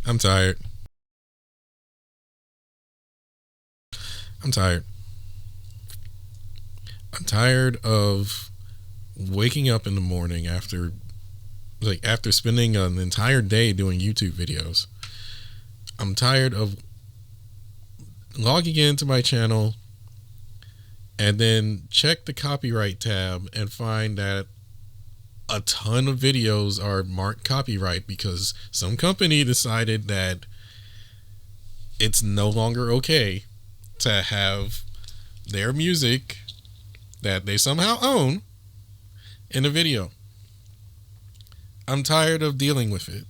I'm tired. I'm tired. I'm tired of waking up in the morning after spending an entire day doing YouTube videos. I'm tired of logging into my channel and then check the copyright tab and find that a ton of videos are marked copyright because some company decided that it's no longer okay to have their music that they somehow own in a video. I'm tired of dealing with it.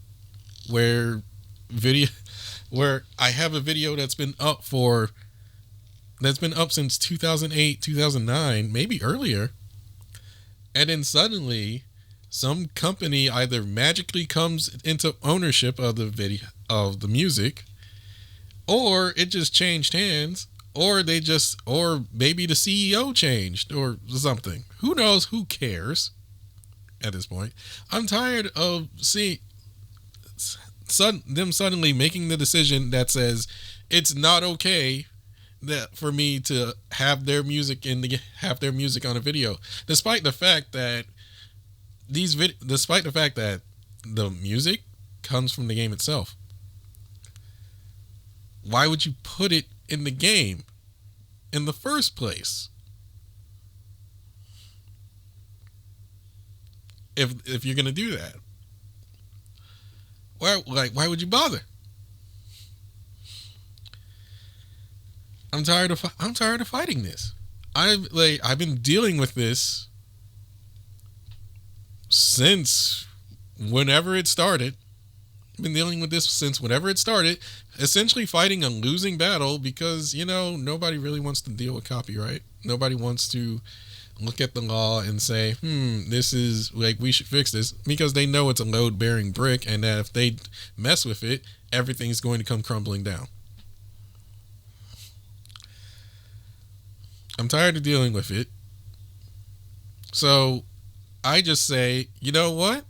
Where video where I have a video that's been up since 2008, 2009, maybe earlier. And then suddenly some company either magically comes into ownership of the video of the music, or it just changed hands, or maybe the CEO changed or something. Who knows? Who cares at this point? I'm tired of seeing them suddenly making the decision that says it's not okay that for me to have their music on a video, despite the fact that the music comes from the game itself. Why would you put it in the game in the first place? If you're gonna do that, why would you bother? I'm tired of fighting this. I've been dealing with this since whenever it started. I've been dealing with this since whenever it started, essentially fighting a losing battle because, nobody really wants to deal with copyright. Nobody wants to look at the law and say, this is we should fix this, because they know it's a load bearing brick and that if they mess with it, everything's going to come crumbling down. I'm tired of dealing with it. So I just say, you know what?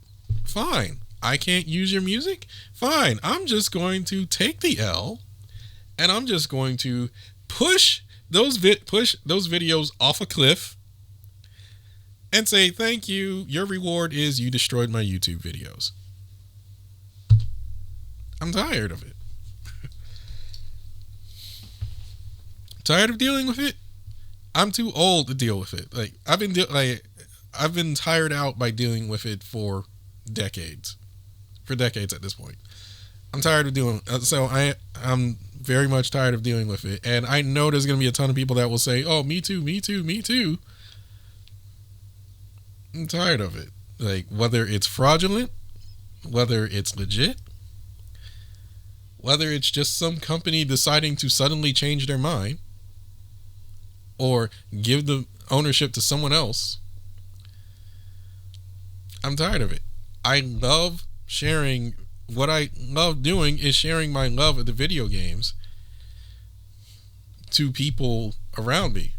Fine. I can't use your music? Fine. I'm just going to take the L and I'm just going to push those videos off a cliff and say, thank you. Your reward is you destroyed my YouTube videos. I'm tired of it. Tired of dealing with it. I'm too old to deal with it. I've been tired out by dealing with it for decades at this point. I'm tired of doing I'm very much tired of dealing with it, and I know there's going to be a ton of people that will say, oh, me too. I'm tired of it. Whether it's fraudulent, whether it's legit, whether it's just some company deciding to suddenly change their mind or give the ownership to someone else, I'm tired of it. I love sharing. What I love doing is sharing my love of the video games to people around me.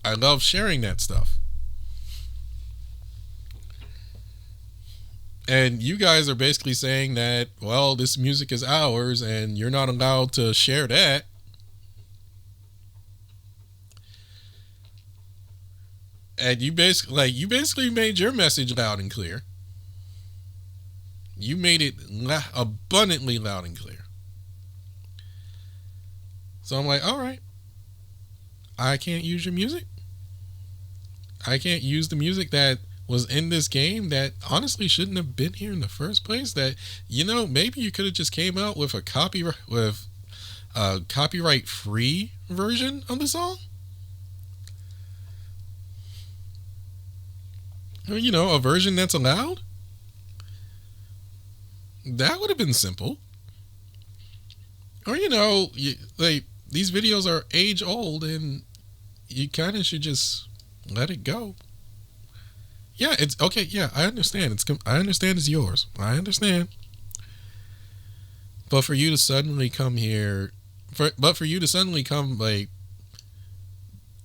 I love sharing that stuff. And you guys are basically saying that, well, this music is ours and you're not allowed to share that. And you basically made your message loud and clear. You made it abundantly loud and clear. So I'm like, all right, I can't use your music. I can't use the music that was in this game that honestly shouldn't have been here in the first place. That, maybe you could have just came out with a copyright free version of the song. A version that's allowed. That would have been simple. Or, these videos are age old and you kind of should just let it go. Yeah, it's okay. Yeah, I understand. I understand it's yours. I understand. But for you to suddenly come here, for you to suddenly come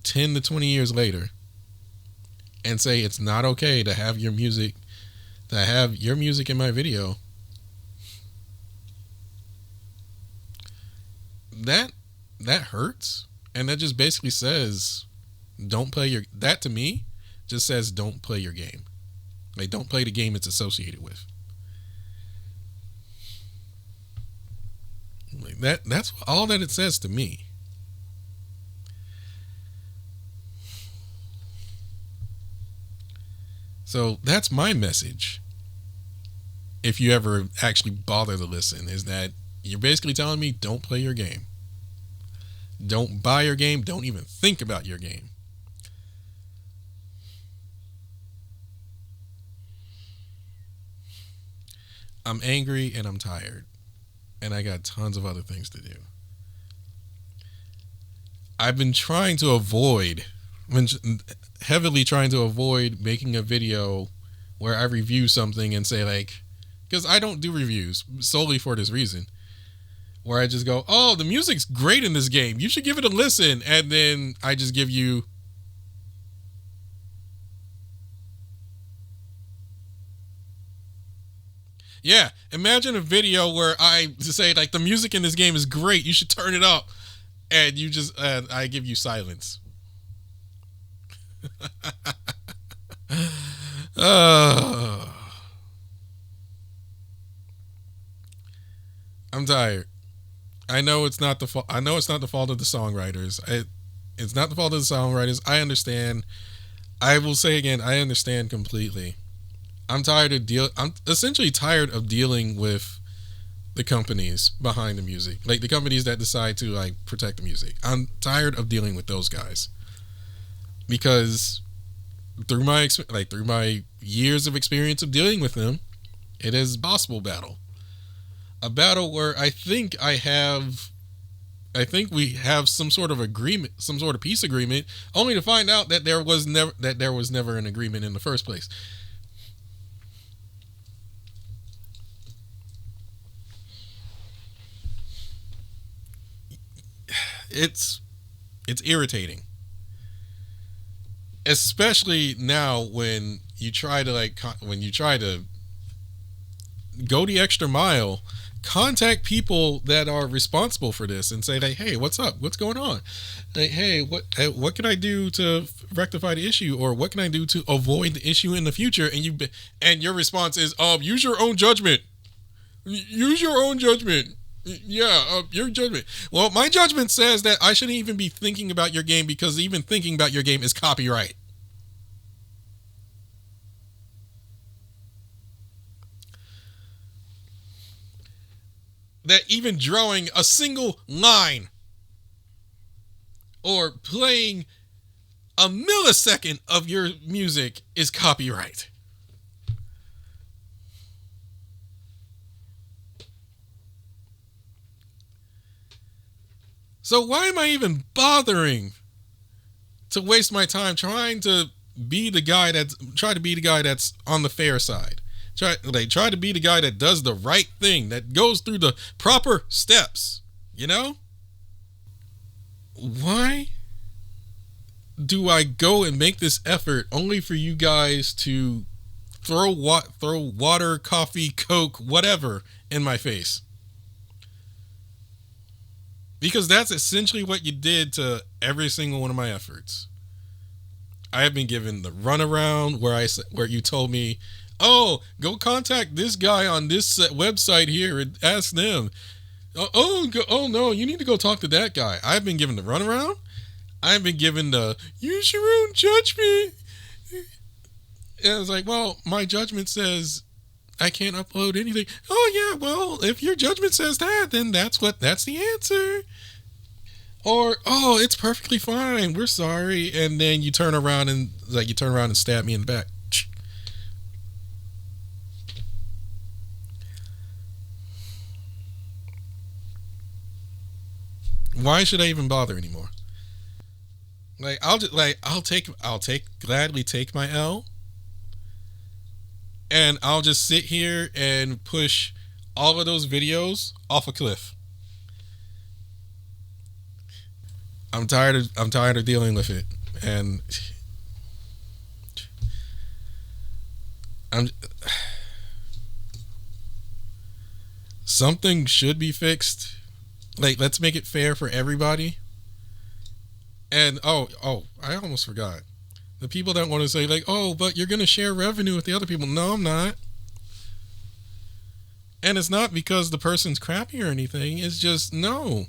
10 to 20 years later and say it's not okay to have your music in my video. that that hurts, and that just basically says don't play your. That to me just says don't play your game. Like don't play the game it's associated with. Like that's all that it says to me. So that's my message. If you ever actually bother to listen, is that you're basically telling me don't play your game. Don't buy your game. Don't even think about your game. I'm angry and I'm tired. And I got tons of other things to do. I've been trying to avoid, heavily trying to avoid making a video where I review something and say like, because I don't do reviews solely for this reason, where I just go, oh, the music's great in this game. You should give it a listen. And then I just give you yeah, imagine a video where I say like the music in this game is great. You should turn it up, and you just I give you silence. I'm tired. I know it's not the fault. I know it's not the fault of the songwriters. It's not the fault of the songwriters. I understand. I will say again, I understand completely. I'm essentially tired of dealing with the companies behind the music, like the companies that decide to like protect the music. I'm tired of dealing with those guys because through my years of experience of dealing with them, it is a possible battle, a battle where I think we have some sort of agreement, some sort of peace agreement, only to find out that there was never an agreement in the first place. It's irritating, especially now when you try to go the extra mile, contact people that are responsible for this and say like, hey, what's up, what's going on, like, hey, what can I do to rectify the issue, or what can I do to avoid the issue in the future, and your response is use your own judgment. Yeah, your judgment. Well, my judgment says that I shouldn't even be thinking about your game because even thinking about your game is copyright. That even drawing a single line or playing a millisecond of your music is copyright. So why am I even bothering to waste my time trying to be the guy that's on the fair side? Try to be the guy that does the right thing, that goes through the proper steps, you know? Why do I go and make this effort only for you guys to throw water, coffee, Coke, whatever in my face? Because that's essentially what you did to every single one of my efforts. I have been given the runaround where you told me, oh, go contact this guy on this website here and ask them. Oh no, you need to go talk to that guy. I've been given the runaround. I've been given the use your own judgment. And I was like, well, my judgment says I can't upload anything. Oh yeah, well, if your judgment says that, then that's the answer. Or, oh, it's perfectly fine, we're sorry, and then you turn around and stab me in the back. Why should I even bother anymore? Like I'll gladly take my L, and I'll just sit here and push all of those videos off a cliff. I'm tired of dealing with it, and something should be fixed. Like, let's make it fair for everybody. And I almost forgot. The people that want to say like, oh, but you're going to share revenue with the other people. No, I'm not. And it's not because the person's crappy or anything. It's just, no.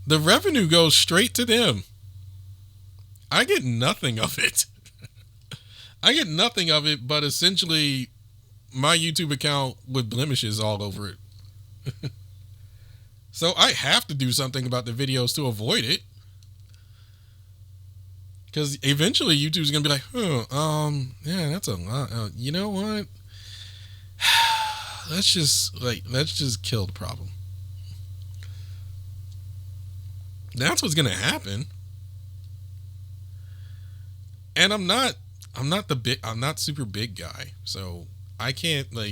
The revenue goes straight to them. I get nothing of it. I get nothing of it, but essentially my YouTube account with blemishes all over it. So I have to do something about the videos to avoid it. Because eventually YouTube's going to be like, yeah, that's a lot. You know what? Let's just kill the problem. That's what's going to happen. And I'm not super big guy. So I can't do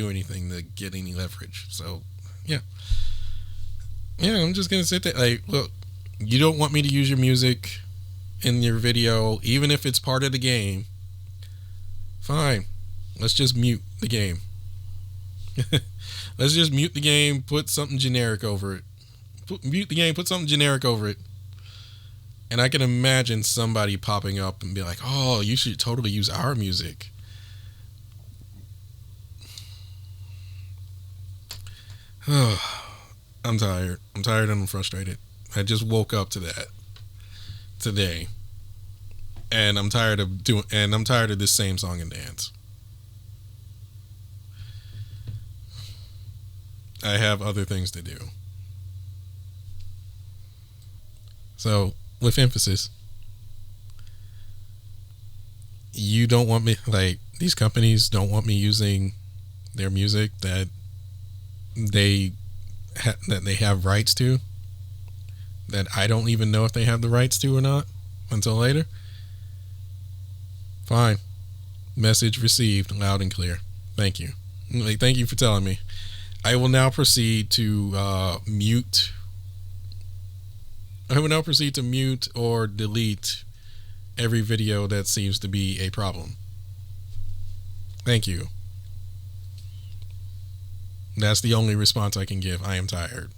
anything to get any leverage. So yeah, I'm just going to sit there. Like, look, you don't want me to use your music in your video, even if it's part of the game. Fine. Let's just mute the game. Let's just mute the game, put something generic over it. Mute the game, put something generic over it. And I can imagine somebody popping up and be like, oh, you should totally use our music. I'm tired. I'm tired and I'm frustrated. I just woke up to that today. And I'm tired of this same song and dance. I have other things to do. So, with emphasis, you don't want me, like, these companies don't want me using their music that they have rights to, that I don't even know if they have the rights to or not until later. Fine. Message received loud and clear. Thank you. Like, thank you for telling me. I will now proceed to mute. I will now proceed to mute or delete every video that seems to be a problem. Thank you. That's the only response I can give. I am tired.